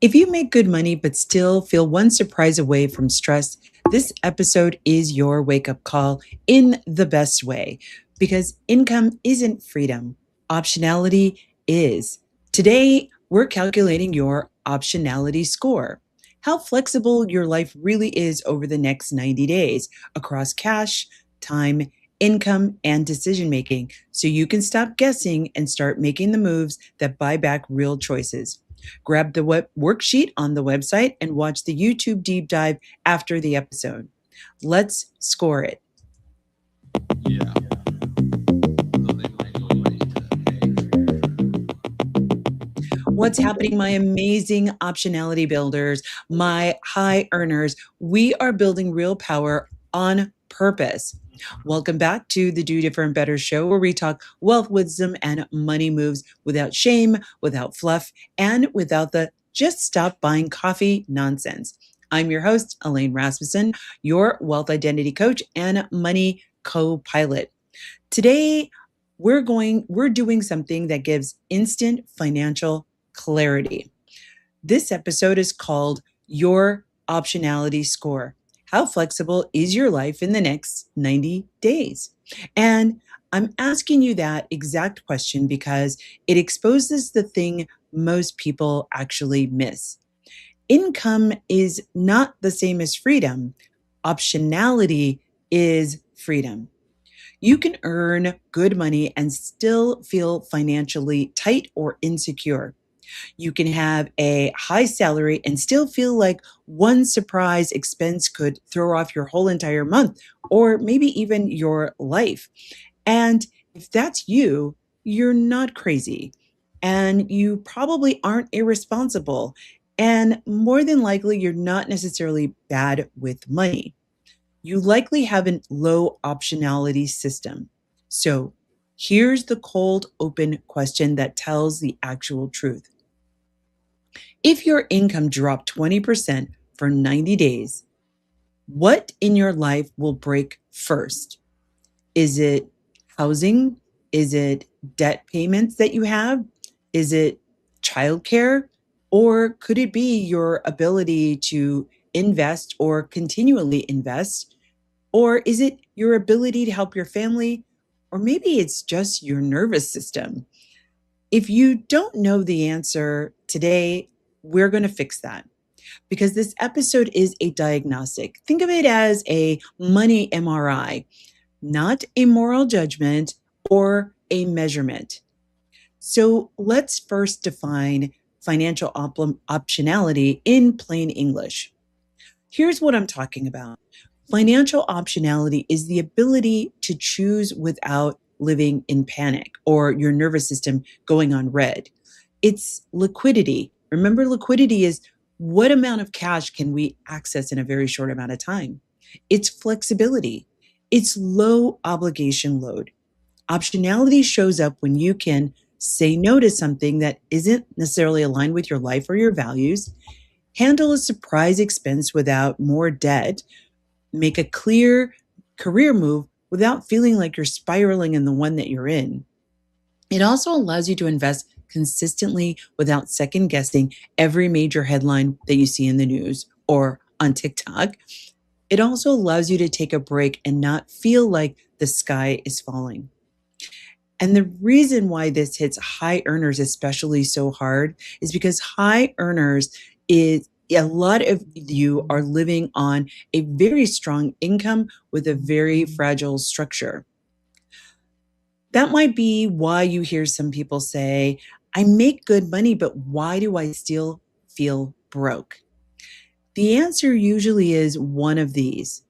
If you make good money but still feel one surprise away from stress, this episode is your wake up call in the best way because income isn't freedom, optionality is. Today, we're calculating your optionality score. How flexible your life really is over the next 90 days across cash, time, income, and decision making, so you can stop guessing and start making the moves that buy back real choices. Grab the worksheet on the website and watch the YouTube deep dive after the episode. Let's score it. Yeah. So they might go ways What's happening, my amazing optionality builders, my high earners? We are building real power on purpose. Welcome back to the Do Different Better show, where we talk wealth, wisdom, and money moves without shame, without fluff, and without the just stop buying coffee nonsense. I'm your host, Elaine Rasmussen, your wealth identity coach and money co-pilot. Today, we're doing something that gives instant financial clarity. This episode is called Your Optionality Score. How flexible is your life in the next 90 days? And I'm asking you that exact question because it exposes the thing most people actually miss. Income is not the same as freedom. Optionality is freedom. You can earn good money and still feel financially tight or insecure. You can have a high salary and still feel like one surprise expense could throw off your whole entire month or maybe even your life. And if that's you, you're not crazy and you probably aren't irresponsible. And more than likely, you're not necessarily bad with money. You likely have a low optionality system. So here's the cold open question that tells the actual truth. If your income dropped 20% for 90 days, what in your life will break first? Is it housing? Is it debt payments that you have? Is it childcare? Or could it be your ability to invest or continually invest? Or is it your ability to help your family? Or maybe it's just your nervous system. If you don't know the answer today, we're going to fix that because this episode is a diagnostic. Think of it as a money MRI, not a moral judgment or a measurement. So let's first define financial optionality in plain English. Here's what I'm talking about. Financial optionality is the ability to choose without living in panic or your nervous system going on red. It's liquidity. Remember, liquidity is what amount of cash can we access in a very short amount of time? It's flexibility. It's low obligation load. Optionality shows up when you can say no to something that isn't necessarily aligned with your life or your values, handle a surprise expense without more debt, make a clear career move without feeling like you're spiraling in the one that you're in. It also allows you to invest consistently without second guessing every major headline that you see in the news or on TikTok. It also allows you to take a break and not feel like the sky is falling. And the reason why this hits high earners especially so hard is because high earners is a lot of you are living on a very strong income with a very fragile structure. That might be why you hear some people say, I make good money, but why do I still feel broke? The answer usually is one of these,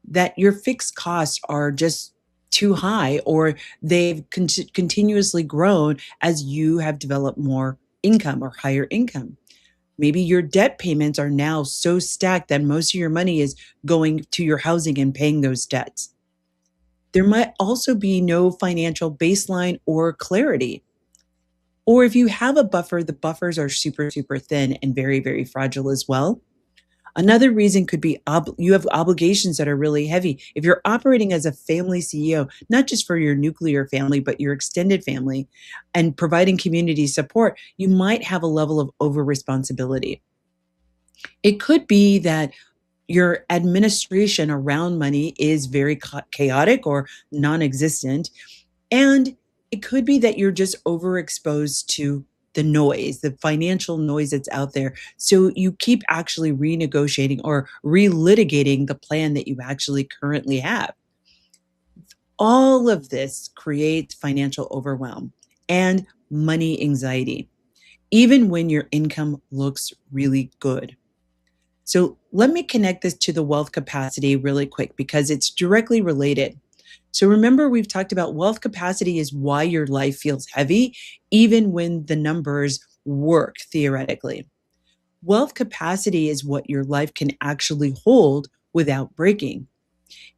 that your fixed costs are just too high or they've continuously grown as you have developed more income or higher income. Maybe your debt payments are now so stacked that most of your money is going to your housing and paying those debts. There might also be no financial baseline or clarity. Or if you have a buffer, the buffers are super, super thin and very, very fragile as well. Another reason could be you have obligations that are really heavy. If you're operating as a family CEO, not just for your nuclear family, but your extended family and providing community support, you might have a level of over responsibility. It could be that your administration around money is very chaotic or non existent. And it could be that you're just overexposed to the noise, the financial noise that's out there. So you keep actually renegotiating or relitigating the plan that you actually currently have. All of this creates financial overwhelm and money anxiety, even when your income looks really good. So let me connect this to the wealth capacity really quick because it's directly related. So remember, we've talked about wealth capacity is why your life feels heavy, even when the numbers work theoretically. Wealth capacity is what your life can actually hold without breaking.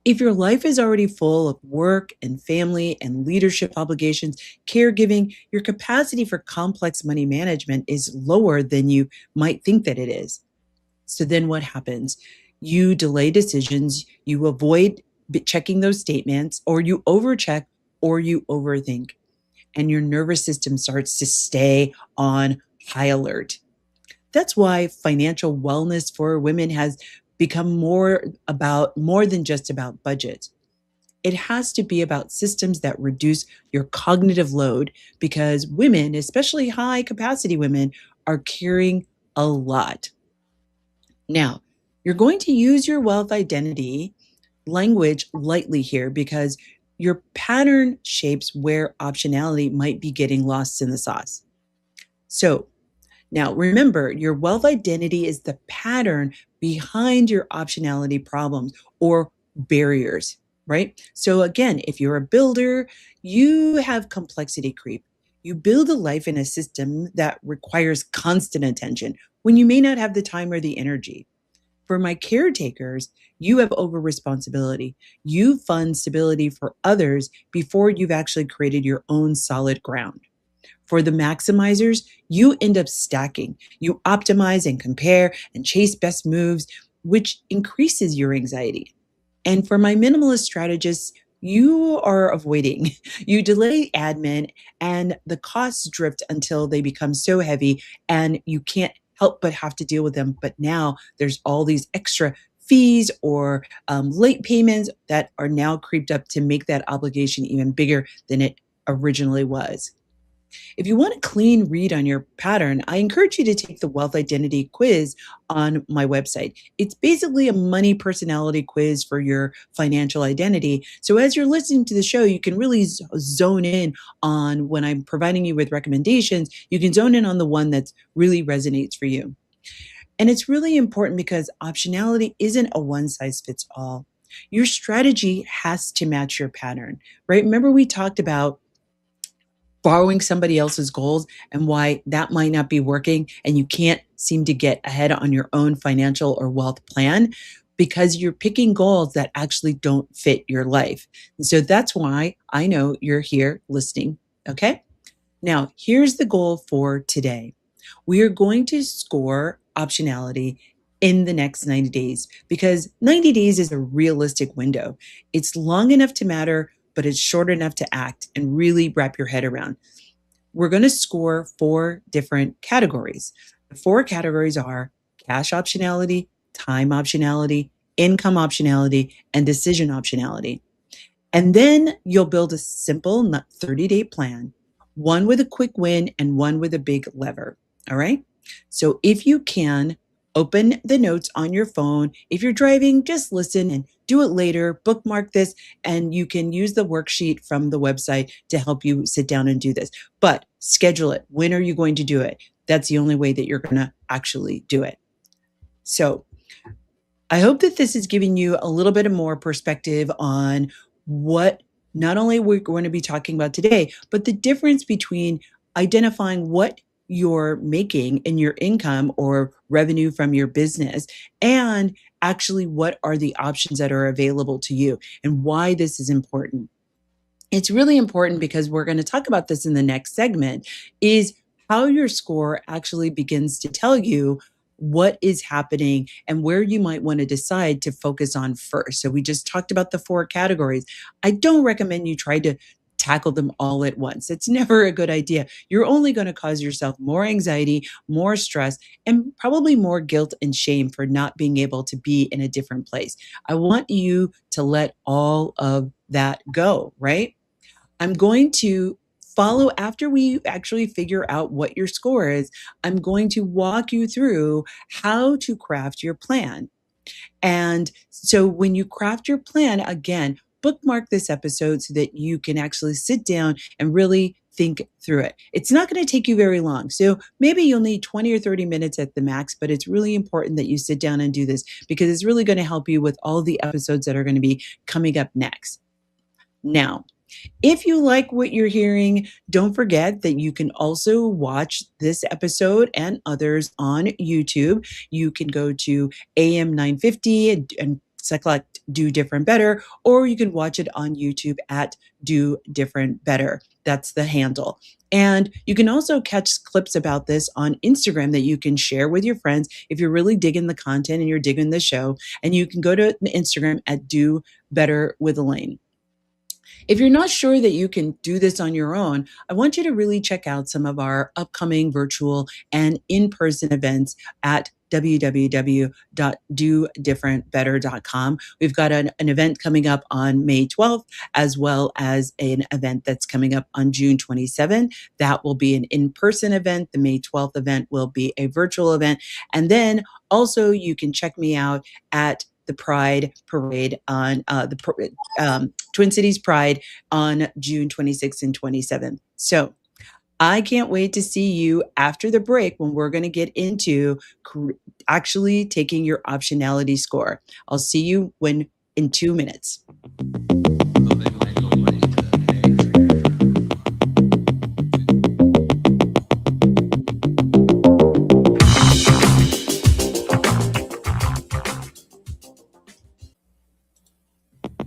If your life is already full of work and family and leadership obligations, caregiving, your capacity for complex money management is lower than you might think that it is. So then what happens? You delay decisions, you avoid checking those statements, or you overcheck, or you overthink, and your nervous system starts to stay on high alert. That's why financial wellness for women has become more than just about budget. It has to be about systems that reduce your cognitive load because women, especially high capacity women, are carrying a lot. Now, you're going to use your wealth identity language lightly here because your pattern shapes where optionality might be getting lost in the sauce. So, now remember, your wealth identity is the pattern behind your optionality problems or barriers, right? So, again, if you're a builder, you have complexity creep. You build a life in a system that requires constant attention when you may not have the time or the energy. For my caretakers, you have over responsibility. You fund stability for others before you've actually created your own solid ground. For the maximizers, you end up stacking. You optimize and compare and chase best moves, which increases your anxiety. And for my minimalist strategists, you are avoiding. You delay admin and the costs drift until they become so heavy and you can't help but have to deal with them. But now there's all these extra fees or late payments that are now creeped up to make that obligation even bigger than it originally was. If you want a clean read on your pattern, I encourage you to take the Wealth Identity quiz on my website. It's basically a money personality quiz for your financial identity. So as you're listening to the show, you can really zone in on when I'm providing you with recommendations, you can zone in on the one that really resonates for you. And it's really important because optionality isn't a one size fits all. Your strategy has to match your pattern, right? Remember, we talked about borrowing somebody else's goals and why that might not be working and you can't seem to get ahead on your own financial or wealth plan because you're picking goals that actually don't fit your life. And so that's why I know you're here listening. Okay. Now, here's the goal for today. We are going to score optionality in the next 90 days because 90 days is a realistic window. It's long enough to matter, but it's short enough to act and really wrap your head around. We're going to score 4 different categories. The 4 categories are cash optionality, time optionality, income optionality, and decision optionality. And then you'll build a simple 30-day plan, one with a quick win and one with a big lever. All right. So if you can, open the notes on your phone. If you're driving, just listen and do it later. Bookmark this, and you can use the worksheet from the website to help you sit down and do this. But schedule it. When are you going to do it? That's the only way that you're going to actually do it. So I hope that this is giving you a little bit of more perspective on what not only we're going to be talking about today, but the difference between identifying what you're making in your income or revenue from your business and actually what are the options that are available to you and why this is important. It's really important because we're going to talk about this in the next segment is how your score actually begins to tell you what is happening and where you might want to decide to focus on first. So we just talked about the 4 categories. I don't recommend you try to tackle them all at once. It's never a good idea. You're only going to cause yourself more anxiety, more stress, and probably more guilt and shame for not being able to be in a different place. I want you to let all of that go, right? I'm going to follow after we actually figure out what your score is. I'm going to walk you through how to craft your plan. And so when you craft your plan, again, bookmark this episode so that you can actually sit down and really think through it. It's not going to take you very long. So maybe you'll need 20 or 30 minutes at the max, but it's really important that you sit down and do this because it's really going to help you with all the episodes that are going to be coming up next. Now, if you like what you're hearing, don't forget that you can also watch this episode and others on YouTube. You can go to AM 950 and select Do Different Better, or you can watch it on YouTube at Do Different Better. That's the handle. And you can also catch clips about this on Instagram that you can share with your friends if you're really digging the content and you're digging the show. And you can go to Instagram at Do Better with Elaine. If you're not sure that you can do this on your own, I want you to really check out some of our upcoming virtual and in-person events at www.dodifferentbetter.com. We've got an event coming up on May 12th, as well as an event that's coming up on June 27th. That will be an in-person event. The May 12th event will be a virtual event. And then also you can check me out at the Pride Parade on Twin Cities Pride on June 26th and 27th. So I can't wait to see you after the break when we're going to get into actually taking your optionality score. I'll see you in 2 minutes. So they might go right to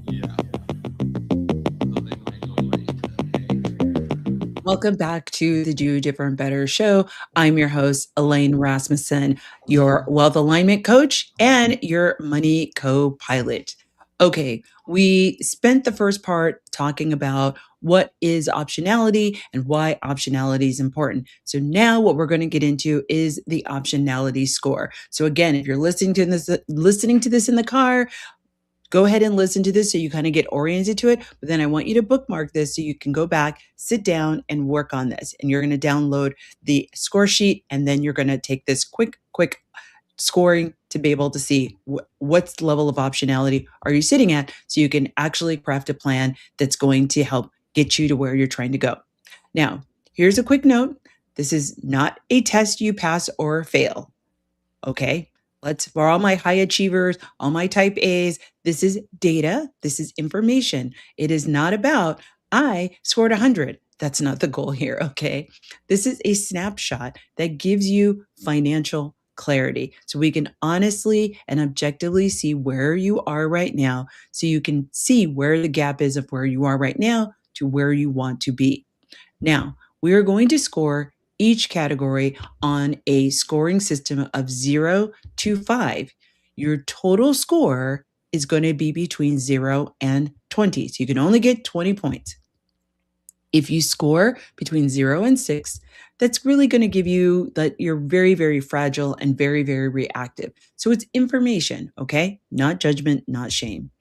yeah. So they might go right to Welcome back to the Do Different Better show. I'm your host, Elaine Rasmussen, your wealth alignment coach and your money co-pilot. Okay, we spent the first part talking about what is optionality and why optionality is important. So now what we're going to get into is the optionality score. So again, if you're listening to this in the car, go ahead and listen to this so you kind of get oriented to it. But then I want you to bookmark this so you can go back, sit down, and work on this. And you're going to download the score sheet, and then you're going to take this quick scoring to be able to see what's level of optionality are you sitting at so you can actually craft a plan that's going to help get you to where you're trying to go. Now, here's a quick note. This is not a test you pass or fail. Okay? For all my high achievers, all my type A's, this is data. This is information. It is not about, I scored 100. That's not the goal here, okay? This is a snapshot that gives you financial clarity. So we can honestly and objectively see where you are right now. So you can see where the gap is of where you are right now to where you want to be. Now, we are going to score each category on a scoring system of 0 to 5. Your total score is going to be between 0 and 20. So you can only get 20 points. If you score between 0 and 6, that's really going to give you that you're very, very fragile and very, very reactive. So it's information, okay? Not judgment, not shame.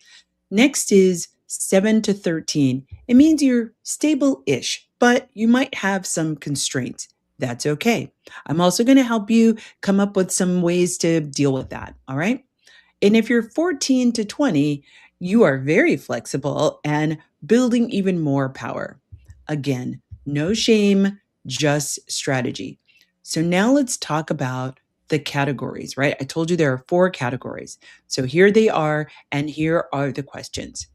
Next is 7 to 13. It means you're stable-ish, but you might have some constraints. That's okay. I'm also going to help you come up with some ways to deal with that, all right? And if you're 14 to 20, you are very flexible and building even more power. Again, no shame, just strategy. So now let's talk about the categories, right? I told you there are 4 categories. So here they are, and here are the questions.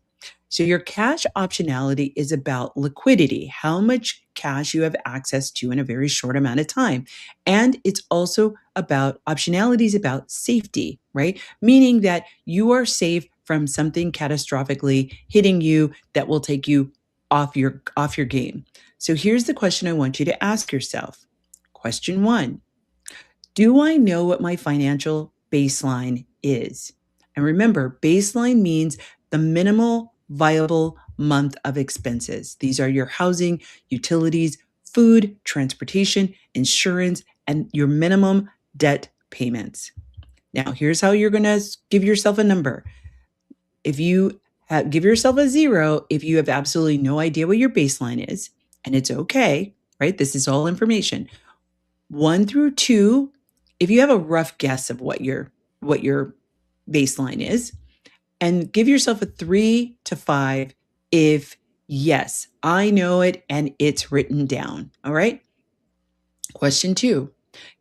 So your cash optionality is about liquidity, how much cash you have access to in a very short amount of time. And it's also about optionality is about safety, right? Meaning that you are safe from something catastrophically hitting you that will take you off your game. So here's the question I want you to ask yourself. Question 1. Do I know what my financial baseline is? And remember, baseline means the minimal viable month of expenses. These are your housing, utilities, food, transportation, insurance, and your minimum debt payments. Now, here's how you're going to give yourself a number. If you give yourself a 0 if you have absolutely no idea what your baseline is, and it's okay, right? This is all information. 1 through 2, if you have a rough guess of what your baseline is, and give yourself a 3 to 5 if yes, I know it and it's written down. All right? Question 2.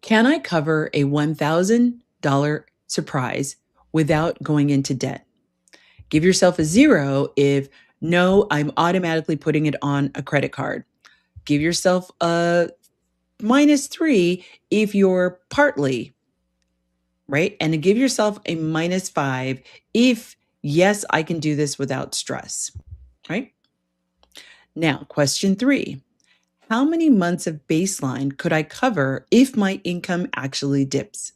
Can I cover a $1,000 surprise without going into debt? Give yourself a 0 if no, I'm automatically putting it on a credit card. Give yourself a -3 if you're partly, right? And to give yourself a -5 if yes, I can do this without stress, right? Now, question 3. How many months of baseline could I cover if my income actually dips?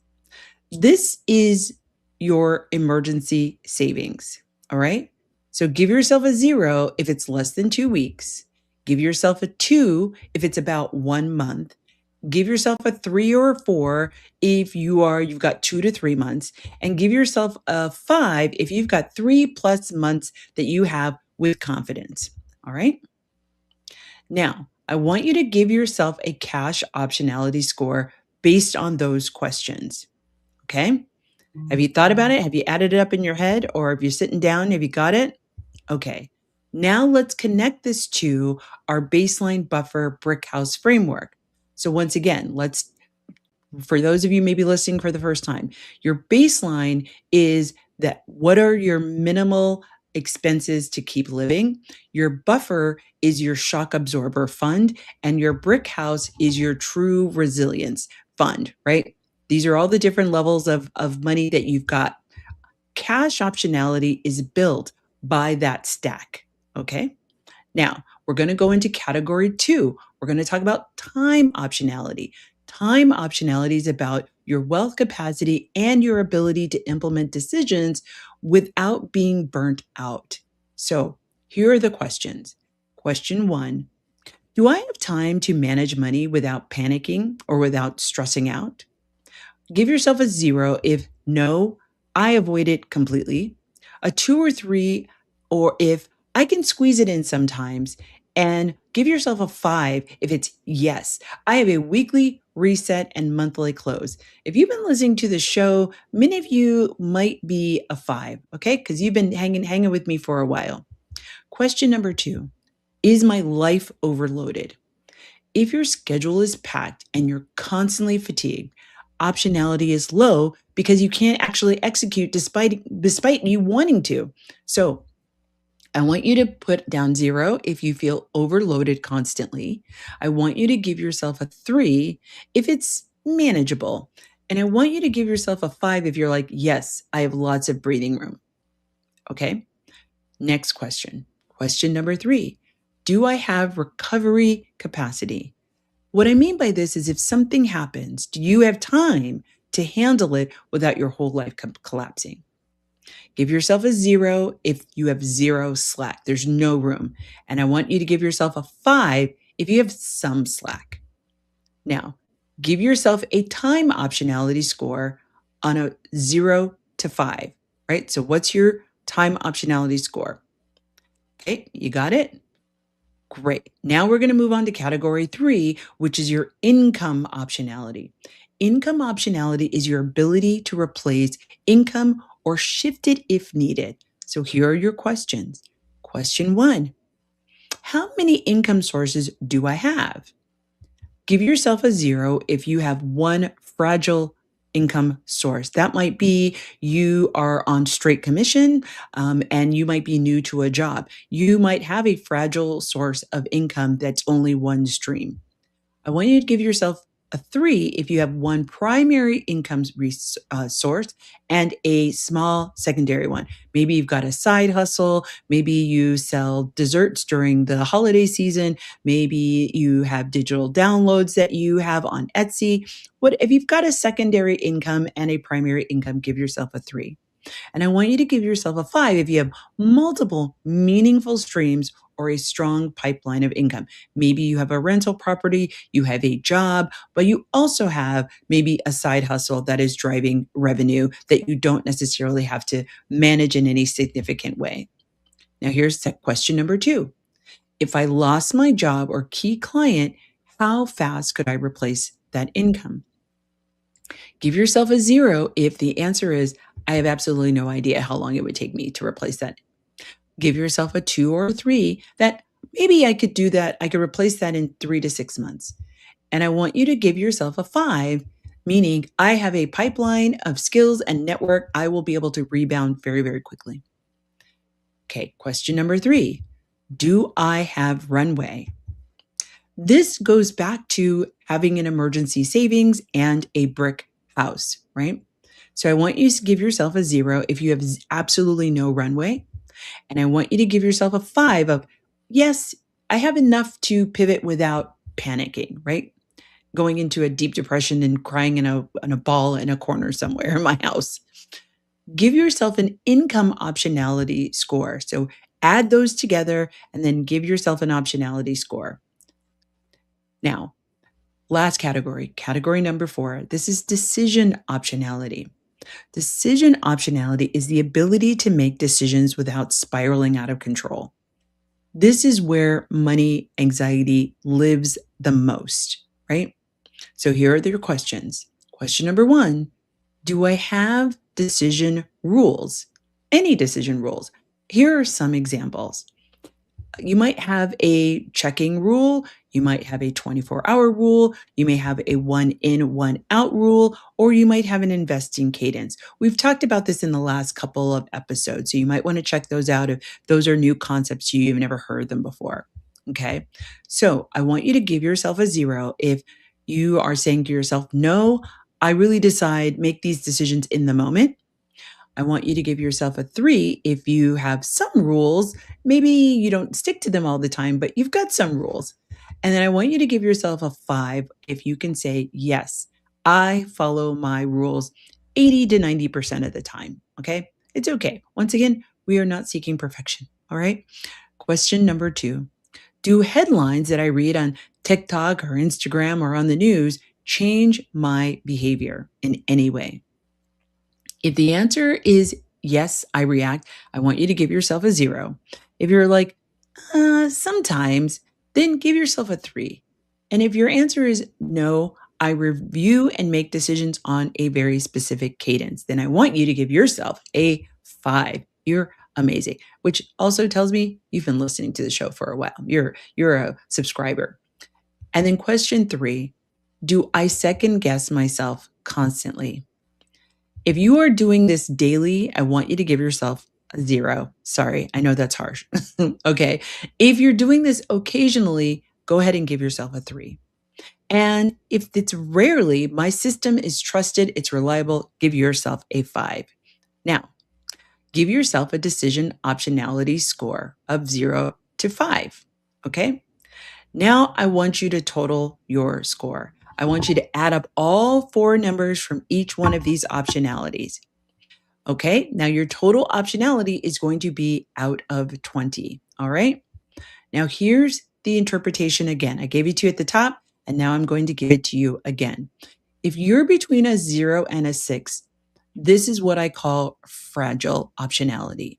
This is your emergency savings, all right? So give yourself a 0 if it's less than 2 weeks. Give yourself a 2 if it's about 1 month. Give yourself a 3 or a 4 if you've got 2 to 3 months, and give yourself a 5 if you've got 3+ months that you have with confidence, all right? Now, I want you to give yourself a cash optionality score based on those questions. Okay? Have you thought about it? Have you added it up in your head? Or if you're sitting down, have you got it? Okay. Now let's connect this to our baseline buffer brick house framework. So once again, for those of you maybe listening for the first time, your baseline is that what are your minimal expenses to keep living? Your buffer is your shock absorber fund, and your brick house is your true resilience fund, right? These are all the different levels of money that you've got. Cash optionality is built by that stack, okay? Now, we're going to go into category 2. We're going to talk about time optionality. Time optionality is about your wealth capacity and your ability to implement decisions without being burnt out. So, here are the questions. Question 1. Do I have time to manage money without panicking or without stressing out? Give yourself a 0 if no, I avoid it completely. A 2 or 3, or if I can squeeze it in sometimes. And give yourself a 5 if it's yes, I have a weekly reset and monthly close. If you've been listening to the show, many of you might be a 5, okay? Because you've been hanging with me for a while. Question number 2. Is my life overloaded? If your schedule is packed and you're constantly fatigued, optionality is low because you can't actually execute despite you wanting to. So I want you to put down 0 if you feel overloaded constantly. I want you to give yourself a 3 if it's manageable. And I want you to give yourself a 5 if you're like, yes, I have lots of breathing room. Okay. Next question. Question number 3. Do I have recovery capacity? What I mean by this is if something happens, do you have time to handle it without your whole life collapsing? Give yourself a 0 if you have 0 slack. There's no room. And I want you to give yourself a 5 if you have some slack. Now, give yourself a time optionality score on a 0 to 5, right? So what's your time optionality score? Okay, you got it? Great. Now we're going to move on to category 3, which is your income optionality. Income optionality is your ability to replace income or shift it if needed. So here are your questions. Question 1. How many income sources do I have? Give yourself a 0 if you have one fragile income source. That might be you are on straight commission and you might be new to a job. You might have a fragile source of income that's only one stream. I want you to give yourself a 3 if you have one primary income source and a small secondary one. Maybe you've got a side hustle. Maybe you sell desserts during the holiday season. Maybe you have digital downloads that you have on Etsy. If you've got a secondary income and a primary income, give yourself a 3. And I want you to give yourself a 5 if you have multiple meaningful streams or a strong pipeline of income. Maybe you have a rental property, you have a job, but you also have maybe a side hustle that is driving revenue that you don't necessarily have to manage in any significant way. Now, here's question number 2. If I lost my job or key client, how fast could I replace that income? Give yourself a 0 if the answer is, I have absolutely no idea how long it would take me to replace that. Give yourself a 2 or a 3 that maybe I could do that. I could replace that in 3 to 6 months. And I want you to give yourself a 5, meaning I have a pipeline of skills and network. I will be able to rebound very, very quickly. Okay, question number 3. Do I have runway? This goes back to having an emergency savings and a brick house, right? So I want you to give yourself a 0 if you have absolutely no runway. And I want you to give yourself a 5 of, yes, I have enough to pivot without panicking, right? Going into a deep depression and crying in a ball in a corner somewhere in my house. Give yourself an income optionality score. So add those together and then give yourself an optionality score. Now, last category number 4. This is decision optionality. Decision optionality is the ability to make decisions without spiraling out of control. This is where money anxiety lives the most, right? So here are your questions. Question number 1, do I have decision rules? Any decision rules? Here are some examples. You might have a checking rule, you might have a 24-hour rule, you may have a 1 in, 1 out rule, or you might have an investing cadence. We've talked about this in the last couple of episodes, so you might want to check those out if those are new concepts you've never heard them before. Okay, so I want you to give yourself a 0 if you are saying to yourself, no, I really make these decisions in the moment. I want you to give yourself a 3 if you have some rules. Maybe you don't stick to them all the time, but you've got some rules. And then I want you to give yourself a 5 if you can say, yes, I follow my rules 80 to 90% of the time. Okay. It's okay. Once again, we are not seeking perfection. All right. Question number 2. Do headlines that I read on TikTok or Instagram or on the news change my behavior in any way? If the answer is yes, I react, I want you to give yourself a 0. If you're like, sometimes, then give yourself a 3. And if your answer is no, I review and make decisions on a very specific cadence, then I want you to give yourself a 5. You're amazing, which also tells me you've been listening to the show for a while. You're a subscriber. And then question 3, do I second guess myself constantly? If you are doing this daily, I want you to give yourself a 0. Sorry, I know that's harsh. Okay. If you're doing this occasionally, go ahead and give yourself a 3. And if it's rarely, my system is trusted, it's reliable, give yourself a 5. Now, give yourself a decision optionality score of 0 to 5. Okay. Now I want you to total your score. I want you to add up all 4 numbers from each one of these optionalities. Okay, now your total optionality is going to be out of 20. All right, now here's the interpretation again. I gave it to you at the top, and now I'm going to give it to you again. If you're between a 0 and a 6, this is what I call fragile optionality,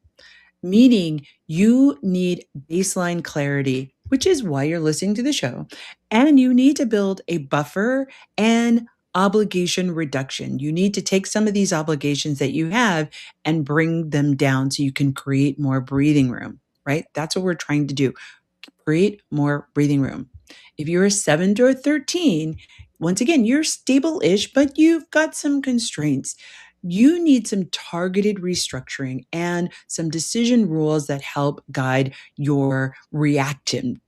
meaning you need baseline clarity, which is why you're listening to the show. And you need to build a buffer and obligation reduction. You need to take some of these obligations that you have and bring them down so you can create more breathing room, right? That's what we're trying to do. Create more breathing room. If you're a 7 to a 13, once again, you're stable-ish, but you've got some constraints. You need some targeted restructuring and some decision rules that help guide your reaction.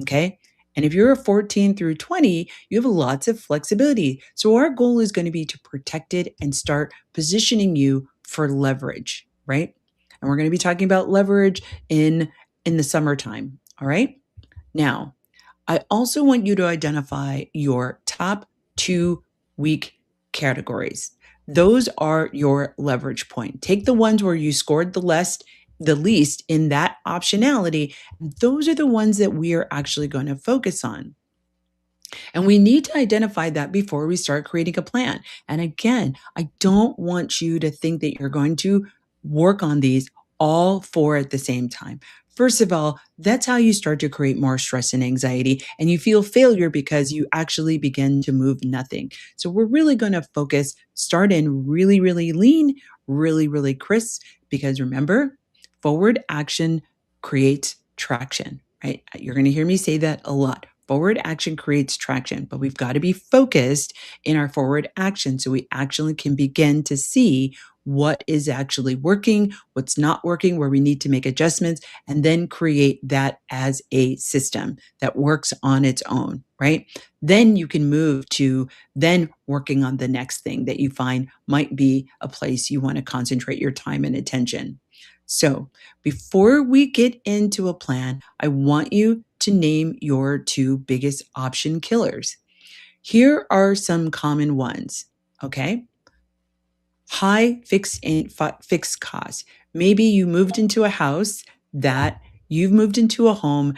Okay. And if you're a 14 through 20, you have lots of flexibility. So our goal is going to be to protect it and start positioning you for leverage, right? And we're going to be talking about leverage in the summertime. All right. Now, I also want you to identify your top 2 weak categories. Those are your leverage point. Take the ones where you scored the least in that optionality. Those are the ones that we are actually going to focus on. And we need to identify that before we start creating a plan. And again, I don't want you to think that you're going to work on these all four at the same time. First of all, that's how you start to create more stress and anxiety, and you feel failure because you actually begin to move nothing. So, we're really going to focus, start in really, really lean, really, really crisp, because remember, forward action creates traction, right? You're going to hear me say that a lot. Forward action creates traction, but we've got to be focused in our forward action so we actually can begin to see what is actually working, what's not working, where we need to make adjustments, and then create that as a system that works on its own, right? Then you can move to then working on the next thing that you find might be a place you want to concentrate your time and attention. So, before we get into a plan, I want you to name your two biggest option killers. Here are some common ones, okay? High fixed costs. Maybe you moved into a house that you've moved into a home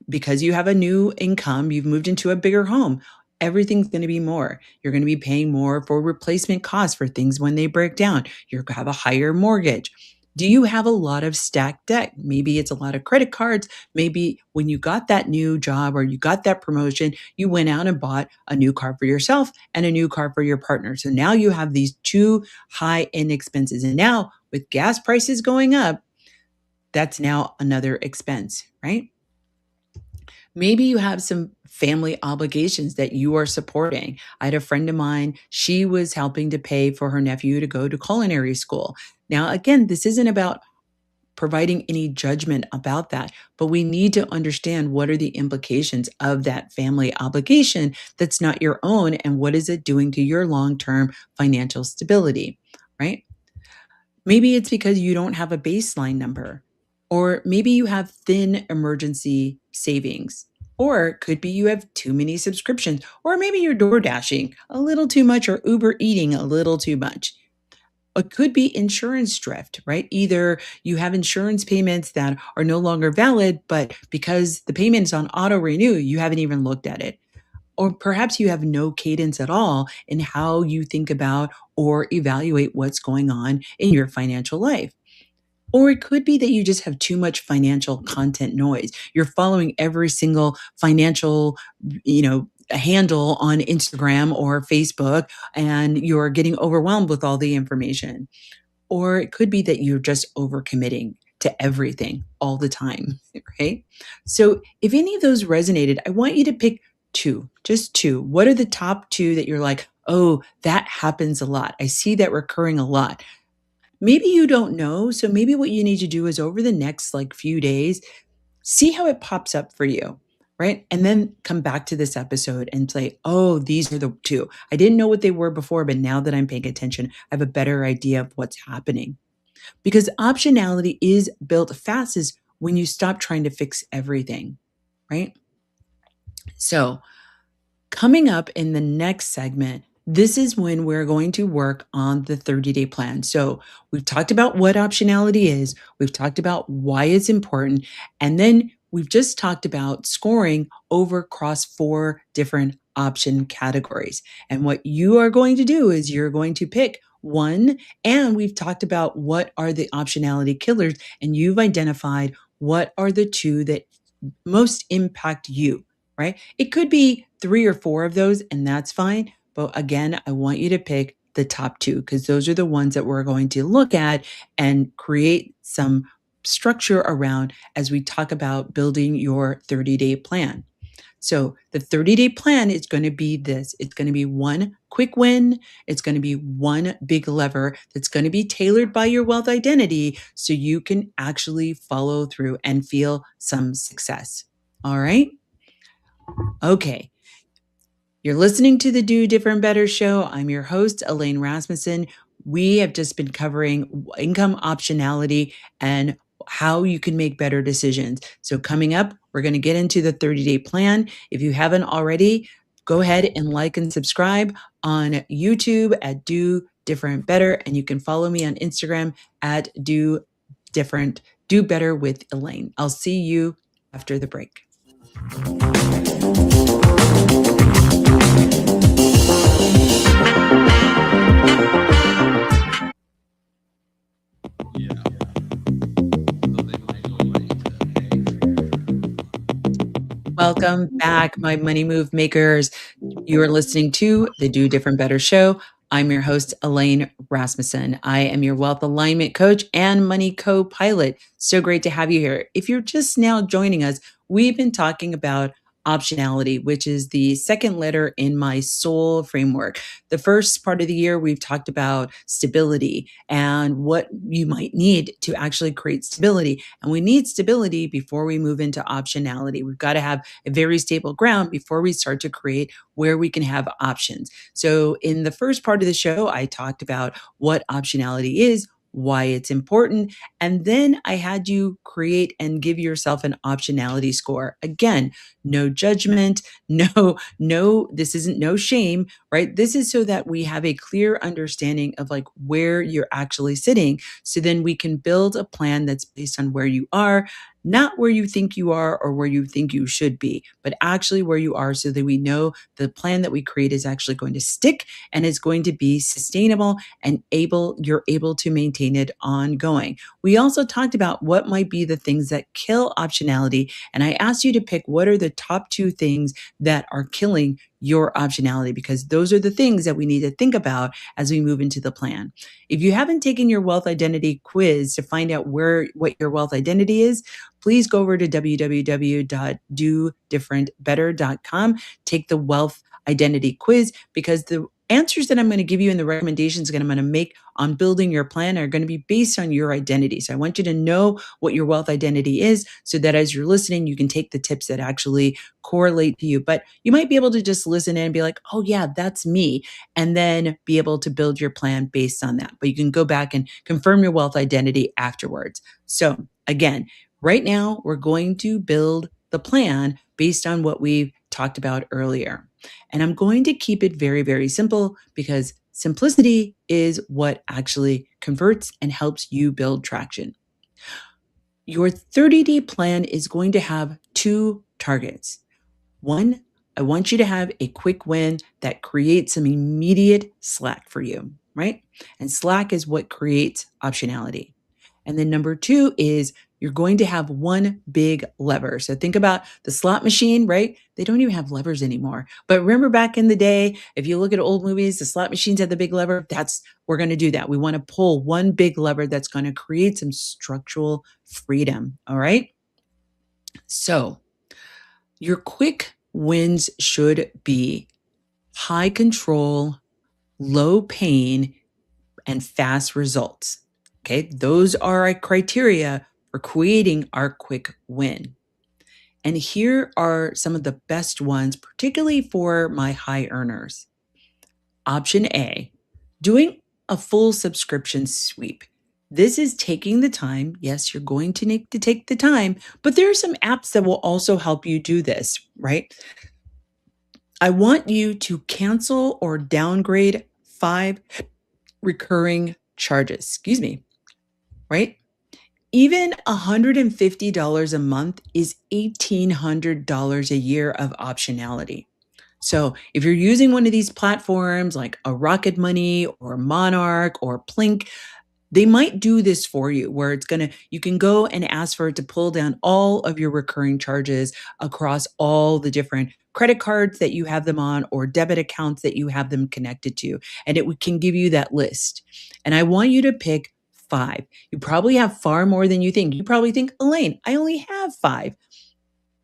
because you have a new income, you've moved into a bigger home. Everything's going to be more. You're going to be paying more for replacement costs for things when they break down. You're going to have a higher mortgage. Do you have a lot of stacked debt? Maybe it's a lot of credit cards. Maybe when you got that new job or you got that promotion, you went out and bought a new car for yourself and a new car for your partner. So now you have these two high end expenses. And now with gas prices going up, that's now another expense, right? Maybe you have some family obligations that you are supporting. I had a friend of mine, she was helping to pay for her nephew to go to culinary school. Now, again, this isn't about providing any judgment about that, but we need to understand what are the implications of that family obligation that's not your own and what is it doing to your long-term financial stability, right? Maybe it's because you don't have a baseline number, or maybe you have thin emergency savings, or it could be you have too many subscriptions, or maybe you're door dashing a little too much or Uber eating a little too much. It could be insurance drift, right? Either you have insurance payments that are no longer valid, but because the payment is on auto renew, you haven't even looked at it. Or perhaps you have no cadence at all in how you think about or evaluate what's going on in your financial life. Or it could be that you just have too much financial content noise. You're following every single financial, handle on Instagram or Facebook, and you're getting overwhelmed with all the information. Or it could be that you're just overcommitting to everything all the time, right? So if any of those resonated, I want you to pick two, just two. What are the top two that you're like, oh, that happens a lot? I see that recurring a lot. Maybe you don't know. So maybe what you need to do is over the next few days, see how it pops up for you. Right. And then come back to this episode and say, oh, these are the two. I didn't know what they were before, but now that I'm paying attention, I have a better idea of what's happening. Because optionality is built fastest when you stop trying to fix everything. Right. So, coming up in the next segment, this is when we're going to work on the 30-day plan. So, we've talked about what optionality is, we've talked about why it's important, and then we've just talked about scoring over across four different option categories. And what you are going to do is you're going to pick one, and we've talked about what are the optionality killers, and you've identified what are the two that most impact you, right? It could be three or four of those, and that's fine. But again, I want you to pick the top two because those are the ones that we're going to look at and create some structure around as we talk about building your 30-day plan. So the 30-day plan is going to be this. It's going to be one quick win. It's going to be one big lever that's going to be tailored by your wealth identity so you can actually follow through and feel some success. All right? Okay. You're listening to the Do Different Better show. I'm your host, Elaine Rasmussen. We have just been covering income optionality and how you can make better decisions. So coming up, we're going to get into the 30-day plan. If you haven't already, go ahead and like and subscribe on YouTube at Do Different Better. And you can follow me on Instagram at Do Better with Elaine. I'll see you after the break. Yeah. So they might go money to Welcome back, my money move makers. You are listening to the Do Different Better show. I'm your host, Elaine Rasmussen. I am your wealth alignment coach and money co-pilot. So great to have you here. If you're just now joining us, we've been talking about optionality, which is the second letter in my soul framework. The first part of the year, we've talked about stability and what you might need to actually create stability. And we need stability before we move into optionality. We've got to have a very stable ground before we start to create where we can have options. So in the first part of the show, I talked about what optionality is, why it's important. And then I had you create and give yourself an optionality score. Again, no judgment, this isn't no shame, right? This is so that we have a clear understanding of like where you're actually sitting. So then we can build a plan that's based on where you are, not where you think you are or where you think you should be, but actually where you are so that we know the plan that we create is actually going to stick and is going to be sustainable and you're able to maintain it ongoing. We also talked about what might be the things that kill optionality. And I asked you to pick what are the top 2 things that are killing your optionality, because those are the things that we need to think about as we move into the plan. If you haven't taken your wealth identity quiz to find out what your wealth identity is, please go over to www.dodifferentbetter.com, take the wealth identity quiz, because the answers that I'm going to give you and the recommendations that I'm going to make on building your plan are going to be based on your identity. So I want you to know what your wealth identity is so that as you're listening, you can take the tips that actually correlate to you. But you might be able to just listen in and be like, oh yeah, that's me. And then be able to build your plan based on that. But you can go back and confirm your wealth identity afterwards. So again, right now we're going to build the plan based on what we've talked about earlier. And I'm going to keep it very, very simple because simplicity is what actually converts and helps you build traction. Your 30-day plan is going to have 2 targets. One, I want you to have a quick win that creates some immediate slack for you, right? And slack is what creates optionality. And then number 2 is you're going to have one big lever. So think about the slot machine, right? They don't even have levers anymore. But remember back in the day, if you look at old movies, the slot machines had the big lever. We're going to do that. We want to pull one big lever that's going to create some structural freedom. All right. So your quick wins should be high control, low pain, and fast results. Okay, those are our criteria for creating our quick win. And here are some of the best ones, particularly for my high earners. Option A, doing a full subscription sweep. This is taking the time. Yes, you're going to need to take the time, but there are some apps that will also help you do this, right? I want you to cancel or downgrade 5 recurring charges. Excuse me, right? Even $150 a month is $1,800 a year of optionality. So if you're using one of these platforms like a Rocket Money or Monarch or Plink, they might do this for you where you can go and ask for it to pull down all of your recurring charges across all the different credit cards that you have them on or debit accounts that you have them connected to. And it can give you that list. And I want you to pick 5. You probably have far more than you think. You probably think, Elaine, I only have 5.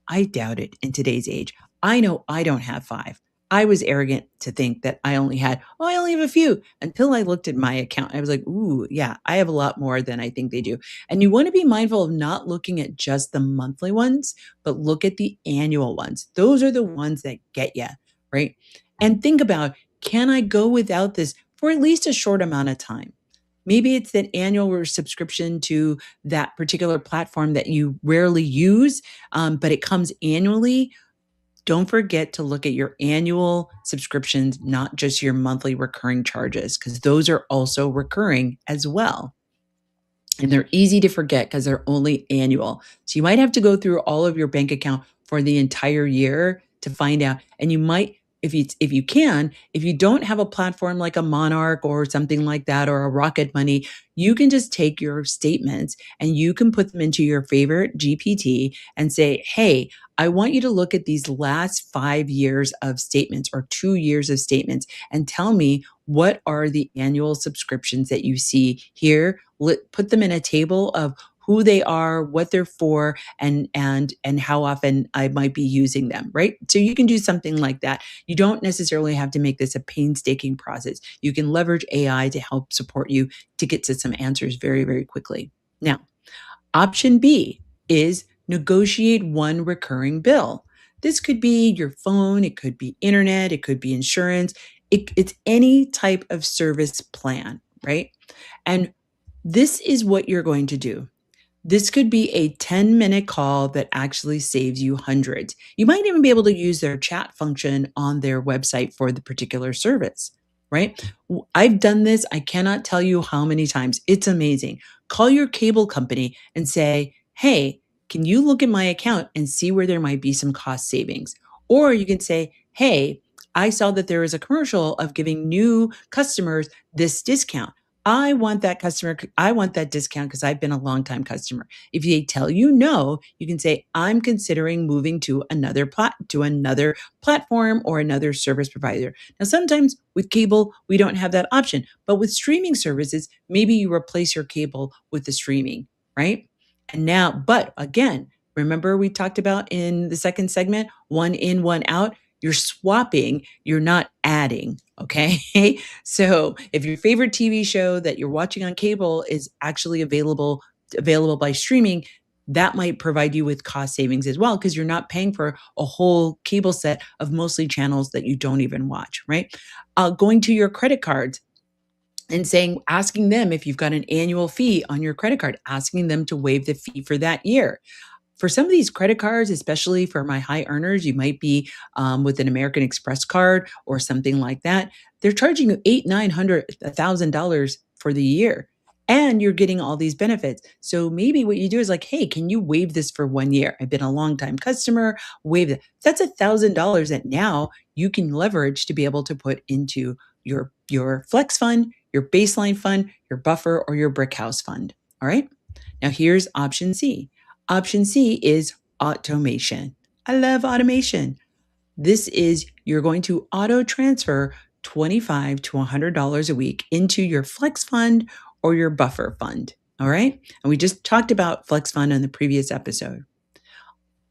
I doubt it in today's age. I know I don't have 5. I was arrogant to think that I only have a few until I looked at my account. I was like, ooh, yeah, I have a lot more than I think they do. And you want to be mindful of not looking at just the monthly ones, but look at the annual ones. Those are the ones that get you, right? And think about, can I go without this for at least a short amount of time? Maybe it's that annual subscription to that particular platform that you rarely use, but it comes annually. Don't forget to look at your annual subscriptions, not just your monthly recurring charges, because those are also recurring as well. And they're easy to forget because they're only annual. So you might have to go through all of your bank account for the entire year to find out. And you might, if you don't have a platform like a Monarch or something like that, or a Rocket Money, you can just take your statements and you can put them into your favorite GPT and say, hey, I want you to look at these last 5 years of statements or 2 years of statements and tell me what are the annual subscriptions that you see here. Put them in a table of who they are, what they're for, and how often I might be using them, right? So you can do something like that. You don't necessarily have to make this a painstaking process. You can leverage AI to help support you to get to some answers very, very quickly. Now, option B is negotiate one recurring bill. This could be your phone, it could be internet, it could be insurance. It's any type of service plan, right? And this is what you're going to do. This could be a 10-minute call that actually saves you hundreds. You might even be able to use their chat function on their website for the particular service, right? I've done this. I cannot tell you how many times. It's amazing. Call your cable company and say, hey, can you look at my account and see where there might be some cost savings? Or you can say, hey, I saw that there is a commercial of giving new customers this discount. I want that discount because I've been a longtime customer. If they tell you no, you can say, I'm considering moving to another platform or another service provider. Now, sometimes with cable, we don't have that option, but with streaming services, maybe you replace your cable with the streaming, right? And now, but again, remember we talked about in the second segment, one in, one out. You're swapping, you're not adding. Okay. So if your favorite TV show that you're watching on cable is actually available by streaming, that might provide you with cost savings as well, because you're not paying for a whole cable set of mostly channels that you don't even watch, right? Going to your credit cards and asking them if you've got an annual fee on your credit card, asking them to waive the fee for that year. For some of these credit cards, especially for my high earners, you might be with an American Express card or something like that. They're charging you $800, $900, $1,000 for the year, and you're getting all these benefits. So maybe what you do is like, hey, can you waive this for 1 year? I've been a long time customer. Waive it. That's $1,000 that now you can leverage to be able to put into your flex fund, your baseline fund, your buffer, or your brick house fund. All right. Now here's option C. Option C is automation. I love automation. This is you're going to auto transfer $25 to $100 a week into your flex fund or your buffer fund. All right. And we just talked about flex fund in the previous episode.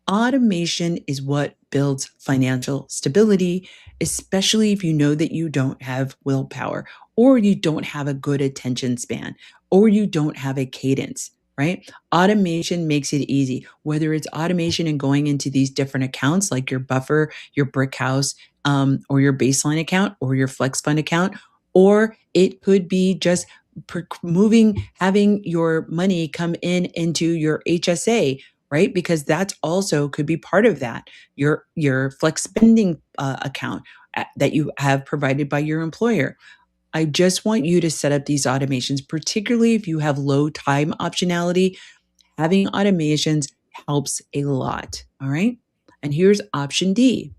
Automation is what builds financial stability, especially if you know that you don't have willpower, or you don't have a good attention span, or you don't have a cadence, right? Automation makes it easy, whether it's automation and going into these different accounts like your buffer, your brick house, or your baseline account, or your flex fund account, or it could be just having your money come into your HSA, right? Because that's also could be part of that. Your flex spending account that you have provided by your employer. I just want you to set up these automations, particularly if you have low time optionality. Having automations helps a lot. All right. And here's option D.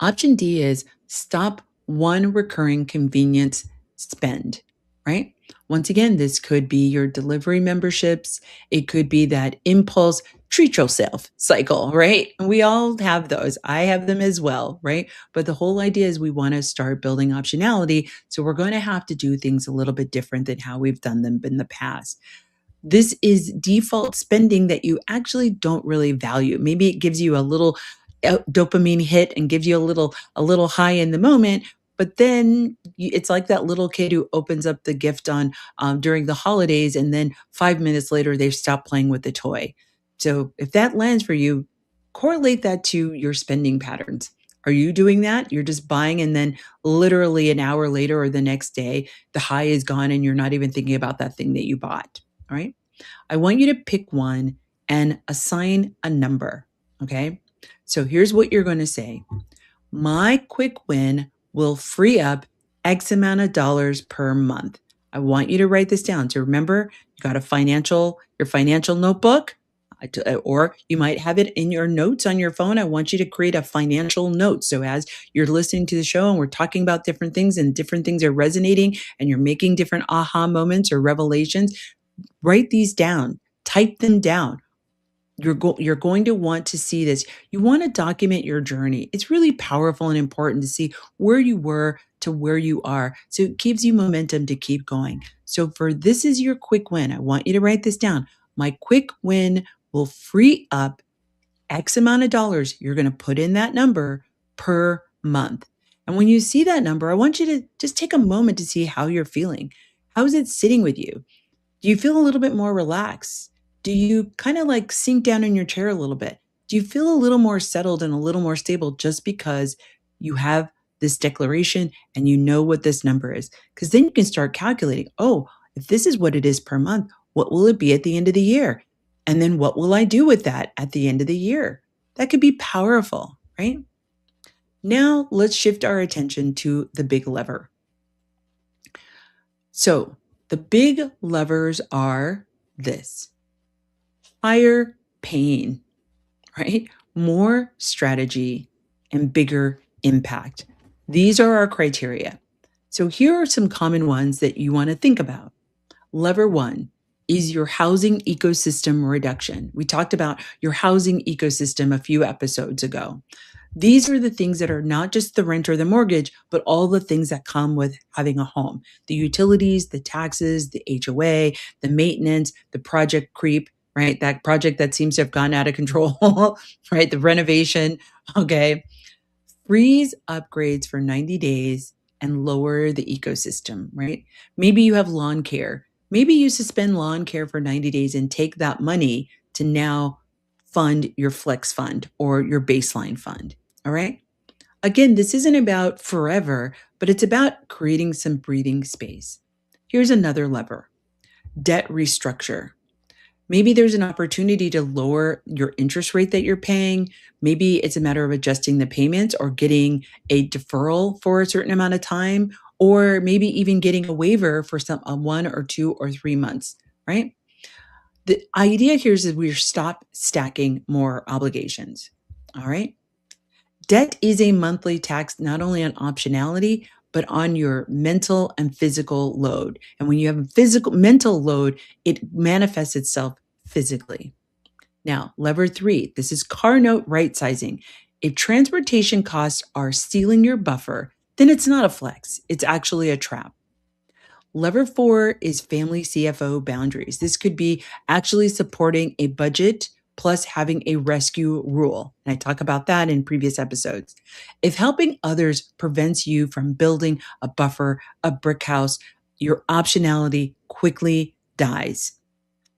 Option D is stop one recurring convenience spend, right? Once again, this could be your delivery memberships. It could be that impulse treat yourself cycle, right? And we all have those. I have them as well, right? But the whole idea is we want to start building optionality. So we're going to have to do things a little bit different than how we've done them in the past. This is default spending that you actually don't really value. Maybe it gives you a little dopamine hit and gives you a little high in the moment, but then it's like that little kid who opens up the gift on during the holidays, and then 5 minutes later they stop playing with the toy. So if that lands for you, correlate that to your spending patterns. Are you doing that? You're just buying, and then literally an hour later or the next day, the high is gone and you're not even thinking about that thing that you bought. All right. I want you to pick one and assign a number. Okay. So here's what you're going to say. My quick win will free up X amount of dollars per month. I want you to write this down. So remember, you got your financial notebook, or you might have it in your notes on your phone. I want you to create a financial note. So as you're listening to the show and we're talking about different things and different things are resonating and you're making different aha moments or revelations, write these down, type them down. You're going to want to see this. You want to document your journey. It's really powerful and important to see where you were to where you are. So it gives you momentum to keep going. So for this is your quick win. I want you to write this down. My quick win will free up X amount of dollars. You're going to put in that number per month. And when you see that number, I want you to just take a moment to see how you're feeling. How is it sitting with you? Do you feel a little bit more relaxed? Do you kind of like sink down in your chair a little bit? Do you feel a little more settled and a little more stable just because you have this declaration and you know what this number is? Because then you can start calculating, oh, if this is what it is per month, what will it be at the end of the year? And then what will I do with that at the end of the year? That could be powerful, right? Now let's shift our attention to the big lever. So the big levers are this: higher pain, right? More strategy and bigger impact. These are our criteria. So here are some common ones that you want to think about. Lever one is your housing ecosystem reduction. We talked about your housing ecosystem a few episodes ago. These are the things that are not just the rent or the mortgage, but all the things that come with having a home: the utilities, the taxes, the HOA, the maintenance, the project creep, right? That project that seems to have gone out of control, right? The renovation, okay? Freeze upgrades for 90 days and lower the ecosystem, right? Maybe you have lawn care. Maybe you suspend lawn care for 90 days and take that money to now fund your flex fund or your baseline fund. All right. Again, this isn't about forever, but it's about creating some breathing space. Here's another lever: debt restructure. Maybe there's an opportunity to lower your interest rate that you're paying. Maybe it's a matter of adjusting the payments or getting a deferral for a certain amount of time, or maybe even getting a waiver for some 1 or 2 or 3 months, right? The idea here is that we stop stacking more obligations. All right. Debt is a monthly tax, not only on optionality, but on your mental and physical load. And when you have a mental load, it manifests itself physically. Now, lever three, this is car note right sizing. If transportation costs are stealing your buffer, then it's not a flex, it's actually a trap. Lever four is family CFO boundaries. This could be actually supporting a budget plus having a rescue rule. And I talk about that in previous episodes. If helping others prevents you from building a buffer, a brick house, your optionality quickly dies.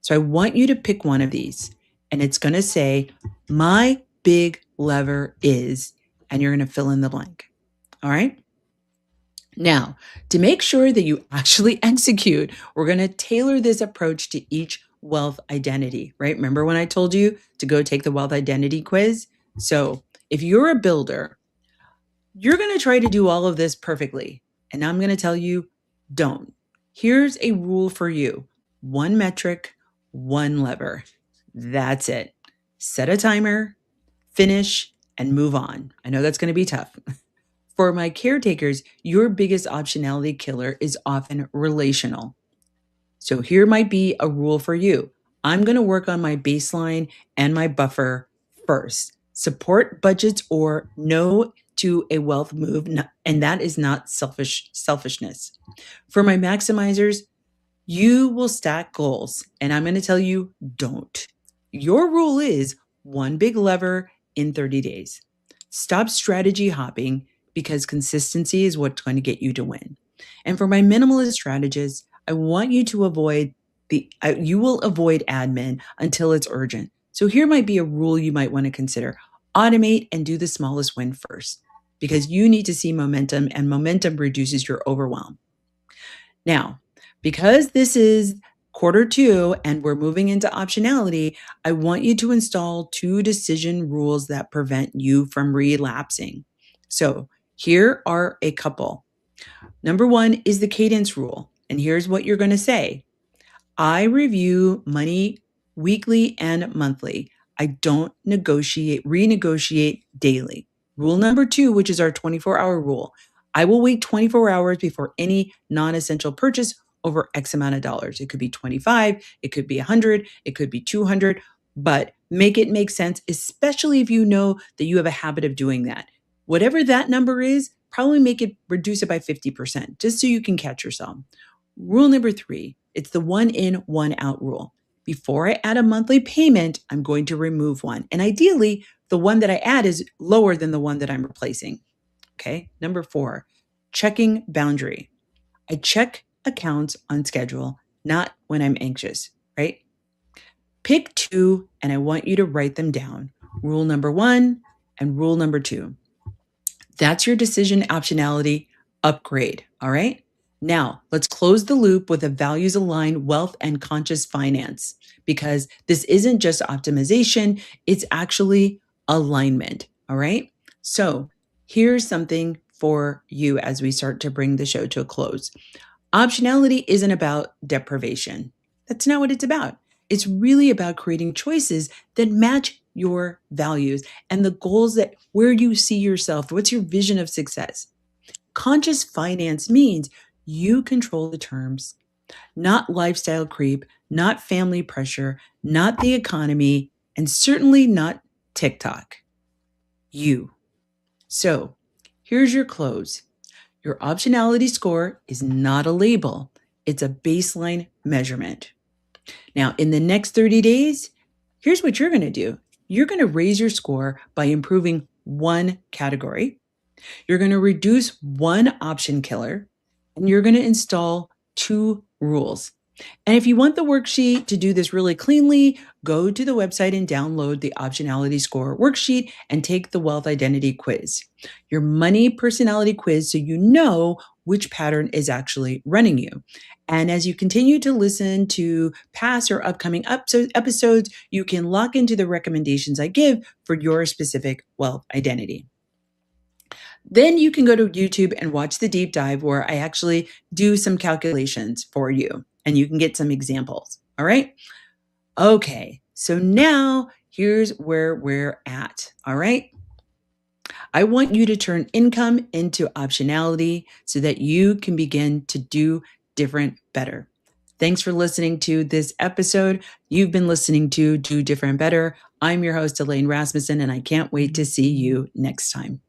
So I want you to pick one of these, and it's going to say, my big lever is, and you're going to fill in the blank. All right. Now, to make sure that you actually execute, we're going to tailor this approach to each wealth identity, right? Remember when I told you to go take the wealth identity quiz? So if you're a builder, you're going to try to do all of this perfectly. And I'm going to tell you, don't. Here's a rule for you: one metric, one lever. That's it. Set a timer, finish, and move on. I know that's going to be tough. For my caretakers, your biggest optionality killer is often relational. So here might be a rule for you: I'm going to work on my baseline and my buffer first. Support budgets or no to a wealth move, and that is not selfishness. For my maximizers, you will stack goals, and I'm going to tell you, don't. Your rule is one big lever in 30 days. Stop strategy hopping, because consistency is what's going to get you to win. And for my minimalist strategists, I want you to avoid you will avoid admin until it's urgent. So here might be a rule you might want to consider: automate and do the smallest win first, because you need to see momentum, and momentum reduces your overwhelm. Now, because this is quarter two, and we're moving into optionality, I want you to install 2 decision rules that prevent you from relapsing. So here are a couple. Number 1 is the cadence rule. And here's what you're going to say. I review money weekly and monthly. I don't renegotiate daily. Rule number 2, which is our 24-hour rule. I will wait 24 hours before any non-essential purchase over X amount of dollars. It could be 25, it could be 100, it could be 200, but make it make sense, especially if you know that you have a habit of doing that. Whatever that number is, probably reduce it by 50%, just so you can catch yourself. Rule number 3, it's the 1 in, 1 out rule. Before I add a monthly payment, I'm going to remove one. And ideally, the one that I add is lower than the one that I'm replacing. Okay. Number 4, checking boundary. I check accounts on schedule, not when I'm anxious, right? Pick 2, and I want you to write them down. Rule number 1 and rule number 2. That's your decision optionality upgrade. All right. Now, let's close the loop with a values aligned wealth and conscious finance, because this isn't just optimization, it's actually alignment. All right. So, here's something for you as we start to bring the show to a close. Optionality isn't about deprivation. That's not what it's about. It's really about creating choices that match your values and the goals that where you see yourself. What's your vision of success? Conscious finance means you control the terms, not lifestyle creep, not family pressure, not the economy, and certainly not TikTok. You. So here's your close. Your optionality score is not a label. It's a baseline measurement. Now, in the next 30 days, here's what you're going to do. You're going to raise your score by improving one category. You're going to reduce one option killer, and you're going to install 2 rules. And if you want the worksheet to do this really cleanly, go to the website and download the Optionality Score worksheet and take the Wealth Identity Quiz, your money personality quiz, so you know which pattern is actually running you. And as you continue to listen to past or upcoming episodes, you can lock into the recommendations I give for your specific wealth identity. Then you can go to YouTube and watch the deep dive where I actually do some calculations for you and you can get some examples. All right. Okay. So now here's where we're at. All right. I want you to turn income into optionality so that you can begin to do different better. Thanks for listening to this episode. You've been listening to Do Different Better. I'm your host, Elaine Rasmussen, and I can't wait to see you next time.